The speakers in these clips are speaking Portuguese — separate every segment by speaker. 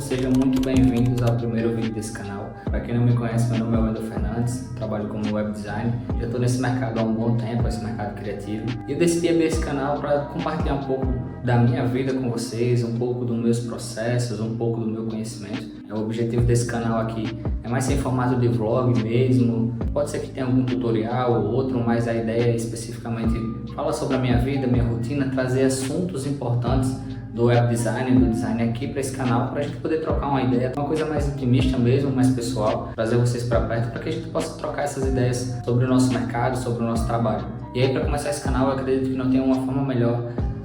Speaker 1: sejam muito bem-vindos ao primeiro vídeo desse canal. Para quem não me conhece, meu nome é Wendel Fernandes, trabalho como web designer. Já estou nesse mercado há um bom tempo, esse mercado criativo. E eu decidi abrir esse canal para compartilhar um pouco da minha vida com vocês, um pouco dos meus processos, um pouco do meu conhecimento. O objetivo desse canal aqui é mais ser em formato de vlog mesmo. Pode ser que tenha algum tutorial ou outro, mas a ideia é especificamente falar sobre a minha vida, minha rotina, trazer assuntos importantes do web design, do design aqui para esse canal, para a gente poder trocar uma ideia, uma coisa mais intimista mesmo, mais pessoal, trazer vocês para perto para que a gente possa trocar essas ideias sobre o nosso mercado, sobre o nosso trabalho. E aí, para começar esse canal, eu acredito que não tem uma forma melhor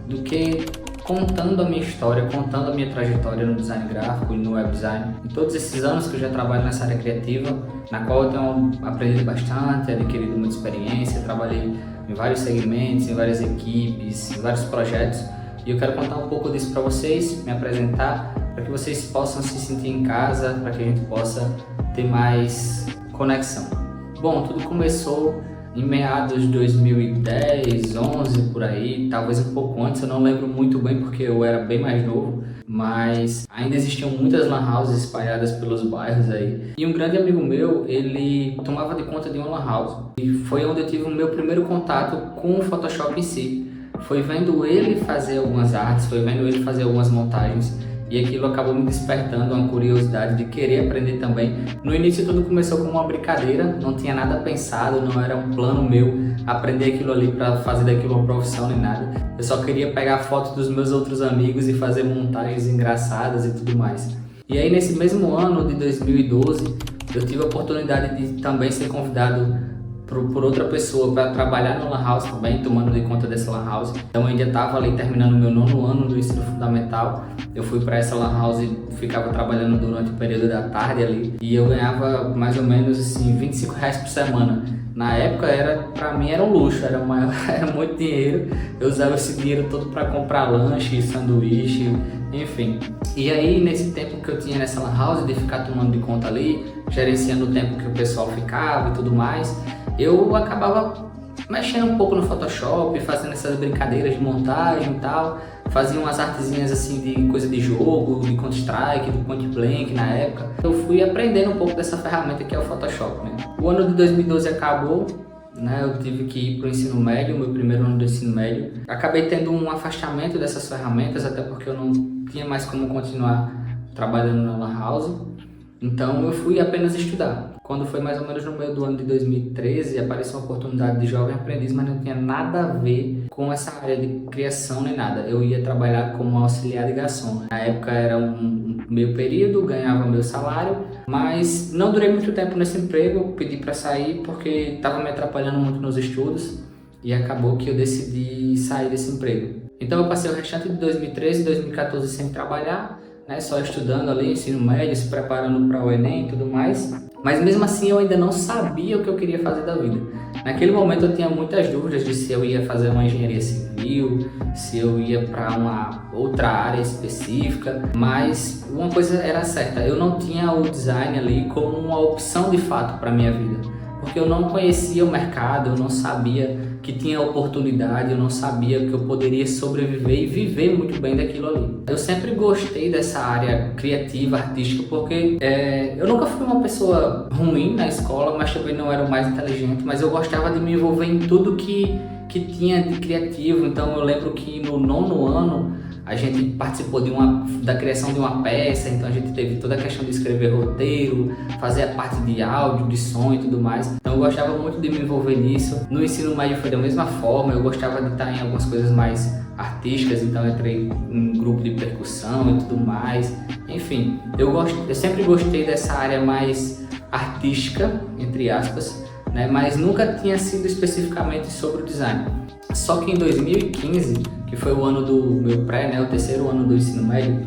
Speaker 1: do que contando a minha história, contando a minha trajetória no design gráfico e no web design. Em todos esses anos que eu já trabalho nessa área criativa, na qual eu tenho aprendido bastante, adquirido muita experiência, trabalhei em vários segmentos, em várias equipes, em vários projetos. E eu quero contar um pouco disso para vocês, me apresentar, para que vocês possam se sentir em casa, para que a gente possa ter mais conexão. Bom, tudo começou em meados de 2010, 11 por aí, talvez um pouco antes, eu não lembro muito bem porque eu era bem mais novo, mas ainda existiam muitas lan houses espalhadas pelos bairros aí. E um grande amigo meu, ele tomava de conta de uma lan house e foi onde eu tive o meu primeiro contato com o Photoshop em si. Foi vendo ele fazer algumas artes, foi vendo ele fazer algumas montagens e aquilo acabou me despertando uma curiosidade de querer aprender também. No início tudo começou como uma brincadeira, não tinha nada pensado, não era um plano meu aprender aquilo ali para fazer daquilo uma profissão nem nada. Eu só queria pegar fotos dos meus outros amigos e fazer montagens engraçadas e tudo mais. E aí nesse mesmo ano de 2012 eu tive a oportunidade de também ser convidado por outra pessoa para trabalhar no lan house também, tomando de conta dessa lan house. Então eu ainda estava ali terminando o meu 9º ano do ensino fundamental. Eu fui para essa lan house e ficava trabalhando durante o período da tarde ali. E eu ganhava mais ou menos assim, R$25 por semana. Na época para mim era um luxo, era muito dinheiro. Eu usava esse dinheiro todo para comprar lanche, sanduíche, enfim. E aí nesse tempo que eu tinha nessa lan house de ficar tomando de conta ali, gerenciando o tempo que o pessoal ficava e tudo mais, eu acabava mexendo um pouco no Photoshop, fazendo essas brincadeiras de montagem e tal. Fazia umas artezinhas assim de coisa de jogo, de Counter-Strike, do Point Blank na época. Eu fui aprendendo um pouco dessa ferramenta que é o Photoshop, né? O ano de 2012 acabou, né? Eu tive que ir para o ensino médio, meu primeiro ano do ensino médio. Acabei tendo um afastamento dessas ferramentas, até porque eu não tinha mais como continuar trabalhando na lan house. Então eu fui apenas estudar. Quando foi mais ou menos no meio do ano de 2013, apareceu uma oportunidade de jovem aprendiz, mas não tinha nada a ver com essa área de criação nem nada. Eu ia trabalhar como auxiliar de garçom. Na época era um meio período, ganhava meu salário, mas não durei muito tempo nesse emprego, pedi para sair porque estava me atrapalhando muito nos estudos e acabou que eu decidi sair desse emprego. Então eu passei o restante de 2013 e 2014 sem trabalhar, né, só estudando ali, ensino médio, se preparando para o Enem e tudo mais. Mas mesmo assim eu ainda não sabia o que eu queria fazer da vida. Naquele momento eu tinha muitas dúvidas de se eu ia fazer uma engenharia civil, se eu ia para uma outra área específica, mas uma coisa era certa, eu não tinha o design ali como uma opção de fato para minha vida. Porque eu não conhecia o mercado, eu não sabia que tinha oportunidade, eu não sabia que eu poderia sobreviver e viver muito bem daquilo ali. Eu sempre gostei dessa área criativa, artística, porque eu nunca fui uma pessoa ruim na escola, mas também não era o mais inteligente, mas eu gostava de me envolver em tudo que tinha de criativo. Então eu lembro que no 9º ano a gente participou da criação de uma peça, então a gente teve toda a questão de escrever roteiro, fazer a parte de áudio, de som e tudo mais. Então eu gostava muito de me envolver nisso. No ensino médio foi da mesma forma, eu gostava de estar em algumas coisas mais artísticas, então eu entrei em um grupo de percussão e tudo mais. Enfim, eu sempre gostei dessa área mais artística, entre aspas, né? Mas nunca tinha sido especificamente sobre o design. Só que em 2015, que foi o ano do meu pré, né, o 3º ano do ensino médio,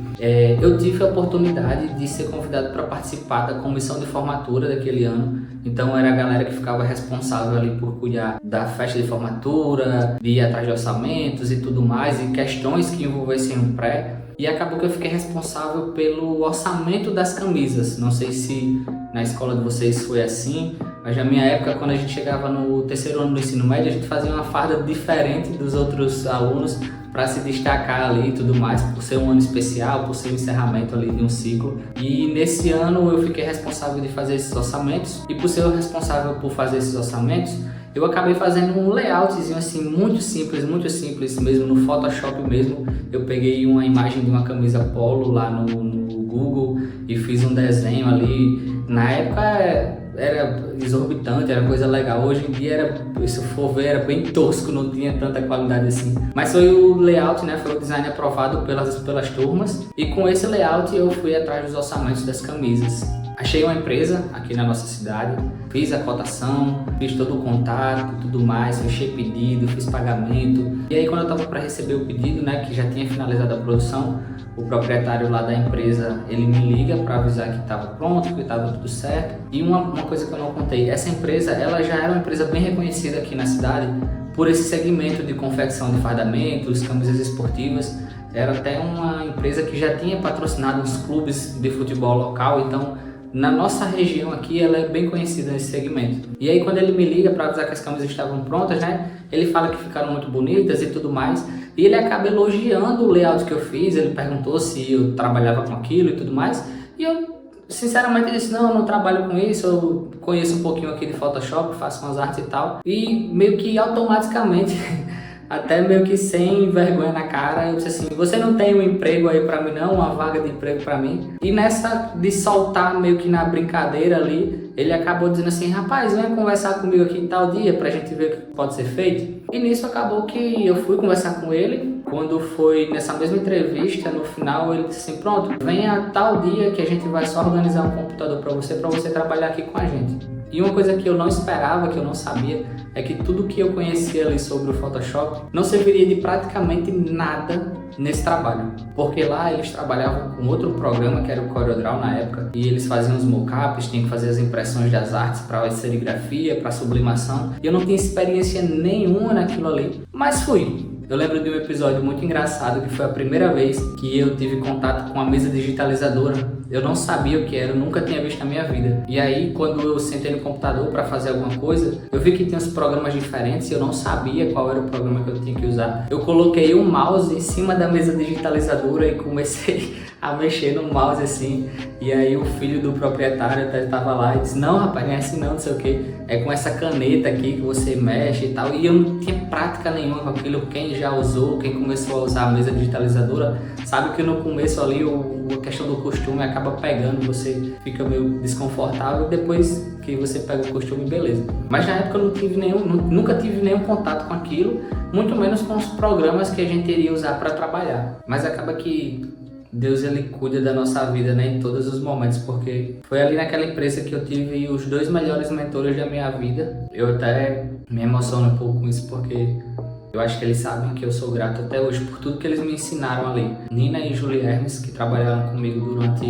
Speaker 1: eu tive a oportunidade de ser convidado para participar da comissão de formatura daquele ano. Então era a galera que ficava responsável ali por cuidar da festa de formatura, de ir atrás de orçamentos e tudo mais, e questões que envolvessem o pré. E acabou que eu fiquei responsável pelo orçamento das camisas. Não sei se na escola de vocês foi assim. Mas na minha época, quando a gente chegava no terceiro ano do ensino médio, a gente fazia uma farda diferente dos outros alunos para se destacar ali e tudo mais, por ser um ano especial, por ser o encerramento ali de um ciclo. E nesse ano eu fiquei responsável de fazer esses orçamentos, e por ser o responsável por fazer esses orçamentos, eu acabei fazendo um layoutzinho assim, muito simples mesmo, no Photoshop mesmo. Eu peguei uma imagem de uma camisa polo lá no Google e fiz um desenho ali. Na época era exorbitante, era coisa legal. Hoje em dia, se for ver, era bem tosco, não tinha tanta qualidade assim. Mas foi o layout, né? Foi o design aprovado pelas turmas. E com esse layout eu fui atrás dos orçamentos das camisas. Achei uma empresa aqui na nossa cidade, fiz a cotação, fiz todo o contato e tudo mais, fechei pedido, fiz pagamento. E aí quando eu estava para receber o pedido, né, que já tinha finalizado a produção, o proprietário lá da empresa, ele me liga para avisar que estava pronto, que estava tudo certo. E uma coisa que eu não contei, essa empresa, ela já era uma empresa bem reconhecida aqui na cidade por esse segmento de confecção de fardamentos, camisas esportivas. Era até uma empresa que já tinha patrocinado uns clubes de futebol local, então na nossa região aqui ela é bem conhecida nesse segmento. E aí quando ele me liga para avisar que as camisas estavam prontas, né, ele fala que ficaram muito bonitas e tudo mais, e ele acaba elogiando o layout que eu fiz. Ele perguntou se eu trabalhava com aquilo e tudo mais, e eu sinceramente disse, não, eu não trabalho com isso, eu conheço um pouquinho aqui de Photoshop, faço umas artes e tal, e meio que automaticamente até meio que sem vergonha na cara, eu disse assim, você não tem um emprego aí pra mim não, uma vaga de emprego pra mim? E nessa de soltar meio que na brincadeira ali, ele acabou dizendo assim, rapaz, venha conversar comigo aqui em tal dia pra gente ver o que pode ser feito. E nisso acabou que eu fui conversar com ele. Quando foi nessa mesma entrevista, no final ele disse assim, pronto, venha tal dia que a gente vai só organizar um computador pra você trabalhar aqui com a gente. E uma coisa que eu não esperava, que eu não sabia, é que tudo que eu conhecia ali sobre o Photoshop não serviria de praticamente nada nesse trabalho. Porque lá eles trabalhavam com outro programa que era o CorelDRAW na época, e eles faziam os mockups, tinham que fazer as impressões das artes para serigrafia, para sublimação, e eu não tinha experiência nenhuma naquilo ali, mas fui. Eu lembro de um episódio muito engraçado que foi a primeira vez que eu tive contato com a mesa digitalizadora. Eu não sabia o que era, eu nunca tinha visto na minha vida. E aí, quando eu sentei no computador para fazer alguma coisa, eu vi que tinha uns programas diferentes e eu não sabia qual era o programa que eu tinha que usar. Eu coloquei um mouse em cima da mesa digitalizadora e comecei a mexer no mouse assim. E aí o filho do proprietário até estava lá e disse, não rapaz, não é assim não sei o que. É com essa caneta aqui que você mexe e tal. E eu não tinha prática nenhuma com aquilo. Quem já usou, quem começou a usar a mesa digitalizadora, sabe que no começo ali a questão do costume acaba pegando, você fica meio desconfortável, depois que você pega o costume, beleza. Mas na época eu nunca tive nenhum contato com aquilo, muito menos com os programas que a gente iria usar para trabalhar. Mas acaba que Deus, ele cuida da nossa vida, né, em todos os momentos, porque foi ali naquela empresa que eu tive os 2 melhores mentores da minha vida. Eu até me emociono um pouco com isso, porque eu acho que eles sabem que eu sou grato até hoje por tudo que eles me ensinaram ali. Nina e Julie Hermes, que trabalharam comigo durante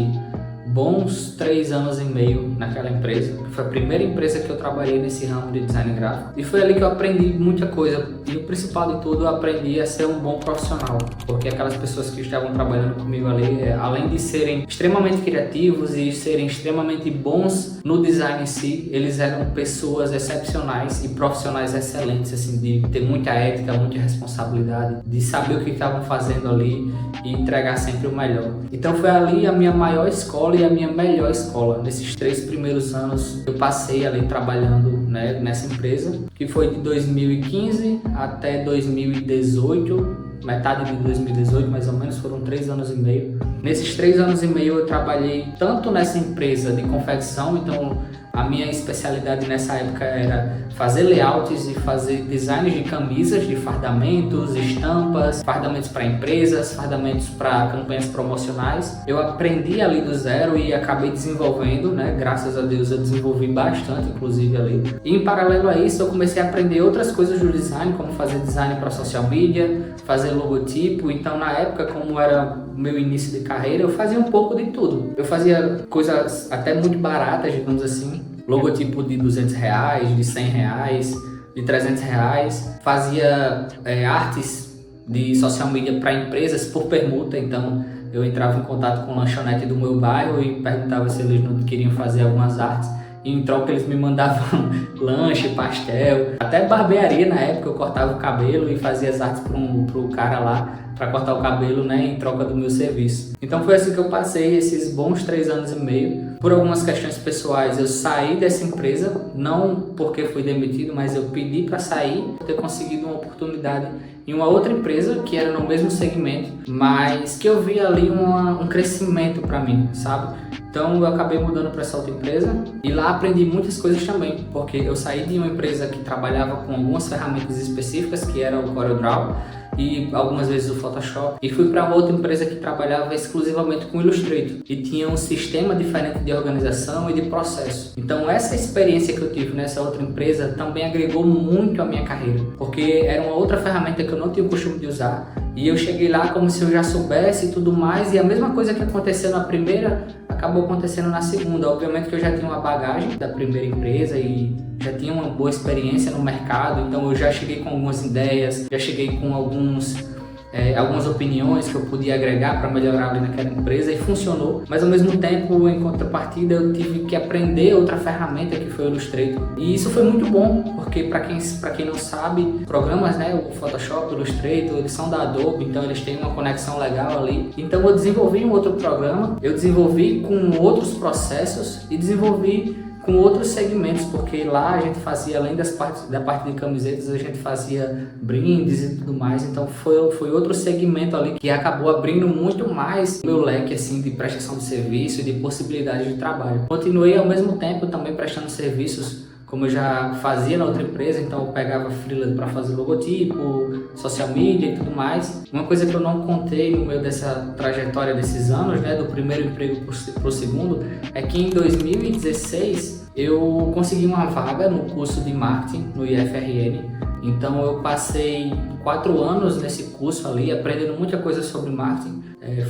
Speaker 1: bons 3 anos e meio naquela empresa. Foi a primeira empresa que eu trabalhei nesse ramo de design gráfico. E foi ali que eu aprendi muita coisa. E o principal de tudo, eu aprendi a ser um bom profissional. Porque aquelas pessoas que estavam trabalhando comigo ali, além de serem extremamente criativos e serem extremamente bons no design em si, eles eram pessoas excepcionais e profissionais excelentes, assim, de ter muita ética, muita responsabilidade, de saber o que estavam fazendo ali e entregar sempre o melhor. Então foi ali a minha maior escola e a minha melhor escola. Nesses 3 primeiros anos eu passei ali trabalhando, né, nessa empresa, que foi de 2015 até 2018, metade de 2018 mais ou menos, foram 3 anos e meio. Nesses 3 anos e meio eu trabalhei tanto nessa empresa de confecção, então a minha especialidade nessa época era fazer layouts e fazer designs de camisas, de fardamentos, estampas, fardamentos para empresas, fardamentos para campanhas promocionais. Eu aprendi ali do zero e acabei desenvolvendo, né? Graças a Deus eu desenvolvi bastante, inclusive ali. E em paralelo a isso eu comecei a aprender outras coisas do design, como fazer design para social media, fazer logotipo. Então na época, como era o meu início de carreira, eu fazia um pouco de tudo. Eu fazia coisas até muito baratas, digamos assim, logotipo de R$200, de R$100, de R$300. Fazia artes de social media para empresas por permuta, então eu entrava em contato com o lanchonete do meu bairro e perguntava se eles não queriam fazer algumas artes. em troca eles me mandavam lanche, pastel, até barbearia na época, eu cortava o cabelo e fazia as artes pro cara lá, para cortar o cabelo, né, em troca do meu serviço. Então foi assim que eu passei esses bons 3 anos e meio. Por algumas questões pessoais eu saí dessa empresa, não porque fui demitido, mas eu pedi para sair, por ter conseguido uma oportunidade em uma outra empresa que era no mesmo segmento, mas que eu vi ali um crescimento para mim, sabe? Então eu acabei mudando para essa outra empresa e lá aprendi muitas coisas também, porque eu saí de uma empresa que trabalhava com algumas ferramentas específicas, que era o CorelDRAW e algumas vezes o Photoshop, e fui para outra empresa que trabalhava exclusivamente com Illustrator e tinha um sistema diferente de organização e de processo. Então essa experiência que eu tive nessa outra empresa também agregou muito à minha carreira, porque era uma outra ferramenta que eu não tinha o costume de usar e eu cheguei lá como se eu já soubesse e tudo mais, e a mesma coisa que aconteceu na primeira acabou acontecendo na segunda. Obviamente que eu já tinha uma bagagem da primeira empresa e já tinha uma boa experiência no mercado, então eu já cheguei com algumas ideias, já cheguei com algumas opiniões que eu podia agregar para melhorar ali naquela empresa e funcionou. Mas ao mesmo tempo, em contrapartida, eu tive que aprender outra ferramenta que foi o Illustrator. E isso foi muito bom, porque para quem não sabe, programas, né, o Photoshop, o Illustrator, eles são da Adobe, então eles têm uma conexão legal ali. Então eu desenvolvi um outro programa, eu desenvolvi com outros processos e desenvolvi com outros segmentos, porque lá a gente fazia, além da parte de camisetas, a gente fazia brindes e tudo mais, então foi outro segmento ali que acabou abrindo muito mais o meu leque assim, de prestação de serviço e de possibilidades de trabalho. Continuei ao mesmo tempo também prestando serviços, como eu já fazia na outra empresa, então eu pegava freela para fazer logotipo, social media e tudo mais. Uma coisa que eu não contei no meio dessa trajetória desses anos, né, do primeiro emprego para o segundo, é que em 2016 eu consegui uma vaga no curso de marketing no IFRN. Então eu passei 4 anos nesse curso ali, aprendendo muita coisa sobre marketing.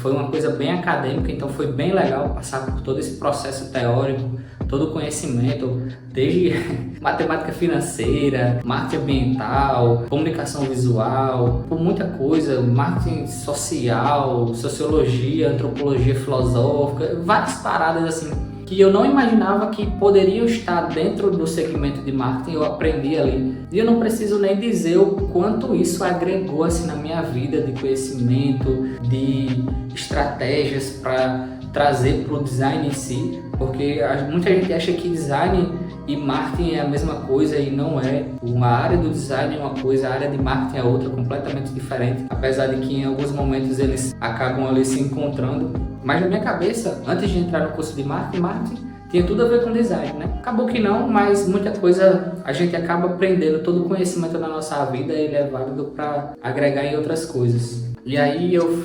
Speaker 1: Foi uma coisa bem acadêmica, então foi bem legal passar por todo esse processo teórico, todo o conhecimento, desde matemática financeira, marketing ambiental, comunicação visual, por muita coisa, marketing social, sociologia, antropologia filosófica, várias paradas assim que eu não imaginava que poderiam estar dentro do segmento de marketing. Eu aprendi ali e eu não preciso nem dizer o quanto isso agregou assim na minha vida de conhecimento, de estratégias para trazer para o design em si, porque muita gente acha que design e marketing é a mesma coisa e não é. Uma área do design é uma coisa, a área de marketing é outra, completamente diferente, apesar de que em alguns momentos eles acabam ali se encontrando. Mas na minha cabeça, antes de entrar no curso de marketing tinha tudo a ver com design, né? Acabou que não, mas muita coisa a gente acaba aprendendo, todo o conhecimento da nossa vida ele é válido para agregar em outras coisas. E aí eu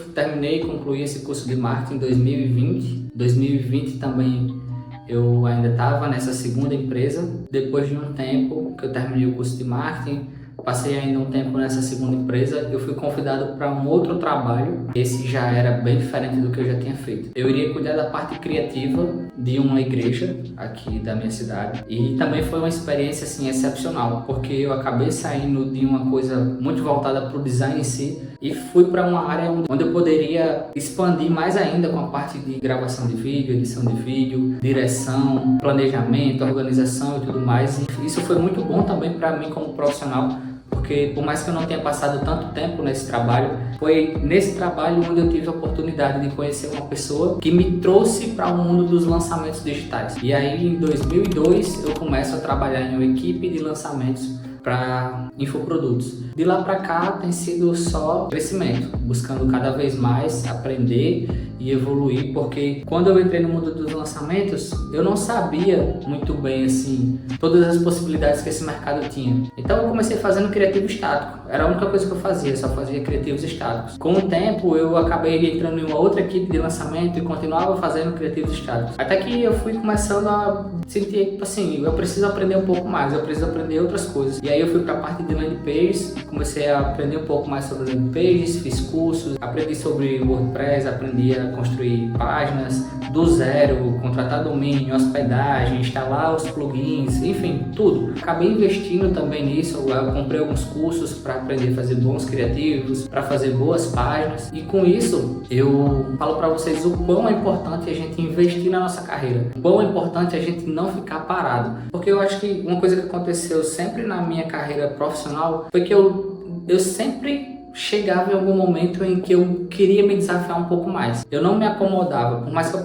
Speaker 1: concluí esse curso de marketing em 2020. 2020 também eu ainda estava nessa segunda empresa. Depois de um tempo que eu terminei o curso de marketing, passei ainda um tempo nessa segunda empresa, eu fui convidado para um outro trabalho. Esse já era bem diferente do que eu já tinha feito. Eu iria cuidar da parte criativa de uma igreja aqui da minha cidade. E também foi uma experiência assim excepcional, porque eu acabei saindo de uma coisa muito voltada para o design em si e fui para uma área onde eu poderia expandir mais ainda com a parte de gravação de vídeo, edição de vídeo, direção, planejamento, organização e tudo mais. E isso foi muito bom também para mim como profissional, porque por mais que eu não tenha passado tanto tempo nesse trabalho, foi nesse trabalho onde eu tive a oportunidade de conhecer uma pessoa que me trouxe para o mundo dos lançamentos digitais. E aí em 2002 eu começo a trabalhar em uma equipe de lançamentos para infoprodutos. De lá para cá tem sido só crescimento, buscando cada vez mais aprender e evoluir, porque quando eu entrei no mundo dos lançamentos, eu não sabia muito bem assim todas as possibilidades que esse mercado tinha. Então eu comecei fazendo criativo estático, era a única coisa que eu fazia, só fazia criativos estáticos. Com o tempo eu acabei entrando em uma outra equipe de lançamento e continuava fazendo criativos estáticos. Até que eu fui começando a sentir, tipo assim, eu preciso aprender um pouco mais, eu preciso aprender outras coisas. E aí eu fui para a parte de landing pages, comecei a aprender um pouco mais sobre landing pages, fiz cursos, aprendi sobre WordPress, aprendi a construir páginas do zero, contratar domínio, hospedagem, instalar os plugins, enfim, tudo. Acabei investindo também nisso, eu comprei alguns cursos para aprender a fazer bons criativos, para fazer boas páginas, e com isso eu falo para vocês o quão é importante a gente investir na nossa carreira, o quão é importante a gente não ficar parado, porque eu acho que uma coisa que aconteceu sempre na minha carreira profissional foi que eu sempre chegava em algum momento em que eu queria me desafiar um pouco mais. Eu não me acomodava, por mais que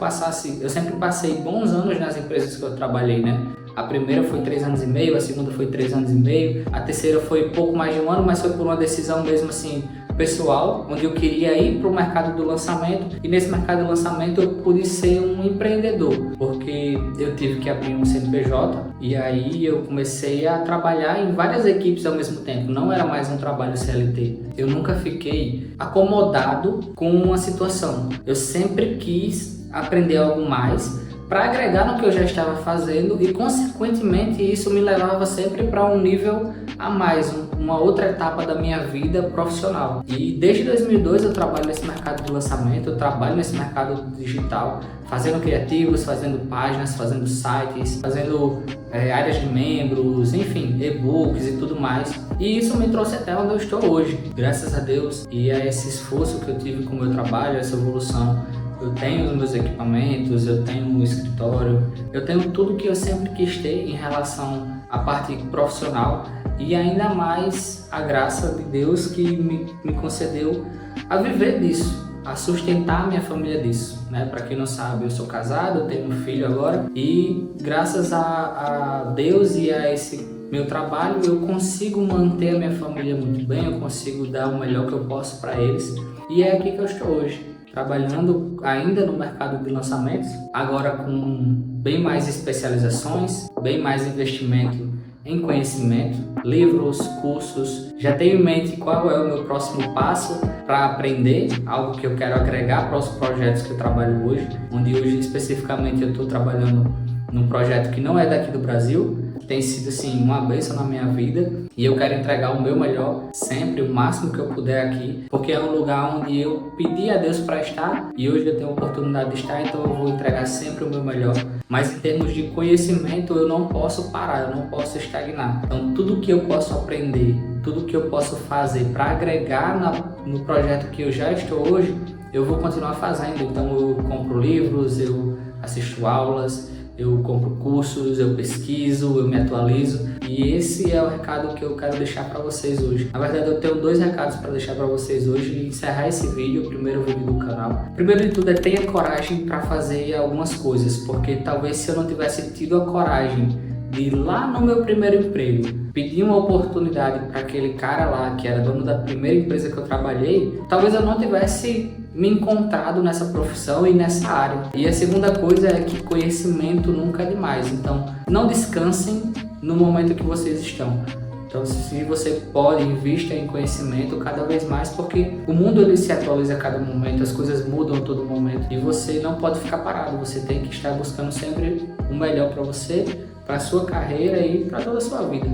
Speaker 1: eu sempre passei bons anos nas empresas que eu trabalhei, né? A primeira foi 3 anos e meio, a segunda foi 3 anos e meio, a terceira foi pouco mais de 1 ano, mas foi por uma decisão mesmo assim, pessoal, onde eu queria ir para o mercado do lançamento, e nesse mercado do lançamento eu pude ser um empreendedor, porque eu tive que abrir um CNPJ e aí eu comecei a trabalhar em várias equipes ao mesmo tempo, não era mais um trabalho CLT. Eu nunca fiquei acomodado com uma situação, eu sempre quis aprender algo mais para agregar no que eu já estava fazendo e, consequentemente, isso me levava sempre para um nível a mais, uma outra etapa da minha vida profissional. E desde 2002 eu trabalho nesse mercado de lançamento, eu trabalho nesse mercado digital, fazendo criativos, fazendo páginas, fazendo sites, fazendo áreas de membros, enfim, e-books e tudo mais. E isso me trouxe até onde eu estou hoje, graças a Deus e a esse esforço que eu tive com o meu trabalho, essa evolução. Eu tenho os meus equipamentos, eu tenho um escritório, eu tenho tudo que eu sempre quis ter em relação à parte profissional e ainda mais a graça de Deus que me concedeu a viver disso, a sustentar a minha família disso, né? Para quem não sabe, eu sou casado, eu tenho um filho agora e graças a Deus e a esse meu trabalho eu consigo manter a minha família muito bem, eu consigo dar o melhor que eu posso para eles e é aqui que eu estou hoje. Trabalhando ainda no mercado de lançamentos, agora com bem mais especializações, bem mais investimento em conhecimento, livros, cursos. Já tenho em mente qual é o meu próximo passo para aprender, algo que eu quero agregar para os projetos que eu trabalho hoje, onde hoje especificamente eu estou trabalhando num projeto que não é daqui do Brasil, tem sido assim uma bênção na minha vida e eu quero entregar o meu melhor sempre, o máximo que eu puder aqui, porque é um lugar onde eu pedi a Deus para estar e hoje eu tenho a oportunidade de estar, então eu vou entregar sempre o meu melhor. Mas em termos de conhecimento eu não posso parar, eu não posso estagnar. Então tudo que eu posso aprender, tudo que eu posso fazer para agregar no projeto que eu já estou hoje, eu vou continuar fazendo. Então eu compro livros, eu assisto aulas, eu compro cursos, eu pesquiso, eu me atualizo e esse é o recado que eu quero deixar para vocês hoje. Na verdade eu tenho 2 recados para deixar para vocês hoje e encerrar esse vídeo, o primeiro vídeo do canal. Primeiro de tudo é tenha coragem para fazer algumas coisas, porque talvez se eu não tivesse tido a coragem de ir lá no meu primeiro emprego, pedir uma oportunidade para aquele cara lá que era dono da primeira empresa que eu trabalhei, talvez eu não tivesse me encontrado nessa profissão e nessa área. E a segunda coisa é que conhecimento nunca é demais, então não descansem no momento que vocês estão. Então se você pode, invista em conhecimento cada vez mais, porque o mundo ele se atualiza a cada momento, as coisas mudam a todo momento e você não pode ficar parado, você tem que estar buscando sempre o melhor para você, para a sua carreira e para toda a sua vida.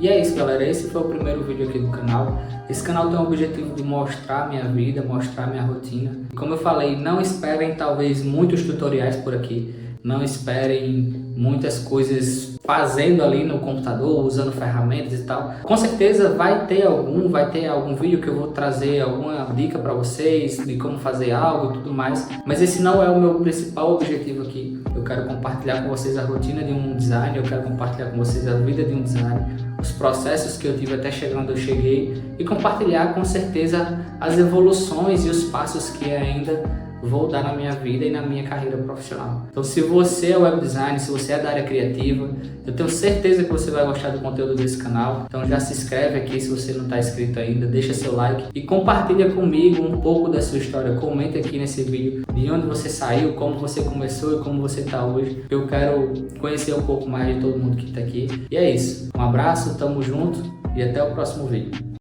Speaker 1: E é isso, galera, esse foi o primeiro vídeo aqui do canal. Esse canal tem o objetivo de mostrar a minha vida, mostrar a minha rotina. Como eu falei, não esperem talvez muitos tutoriais por aqui, não esperem muitas coisas fazendo ali no computador, usando ferramentas e tal. Com certeza vai ter algum vídeo que eu vou trazer alguma dica para vocês de como fazer algo e tudo mais, mas esse não é o meu principal objetivo aqui. Eu quero compartilhar com vocês a rotina de um designer, eu quero compartilhar com vocês a vida de um designer, os processos que eu tive até chegar onde eu cheguei e compartilhar com certeza as evoluções e os passos que ainda vou dar na minha vida e na minha carreira profissional. Então se você é web designer, se você é da área criativa, eu tenho certeza que você vai gostar do conteúdo desse canal. Então já se inscreve aqui se você não está inscrito ainda, deixa seu like e compartilha comigo um pouco da sua história. Comenta aqui nesse vídeo de onde você saiu, como você começou e como você está hoje. Eu quero conhecer um pouco mais de todo mundo que está aqui. E é isso. Um abraço, tamo junto e até o próximo vídeo.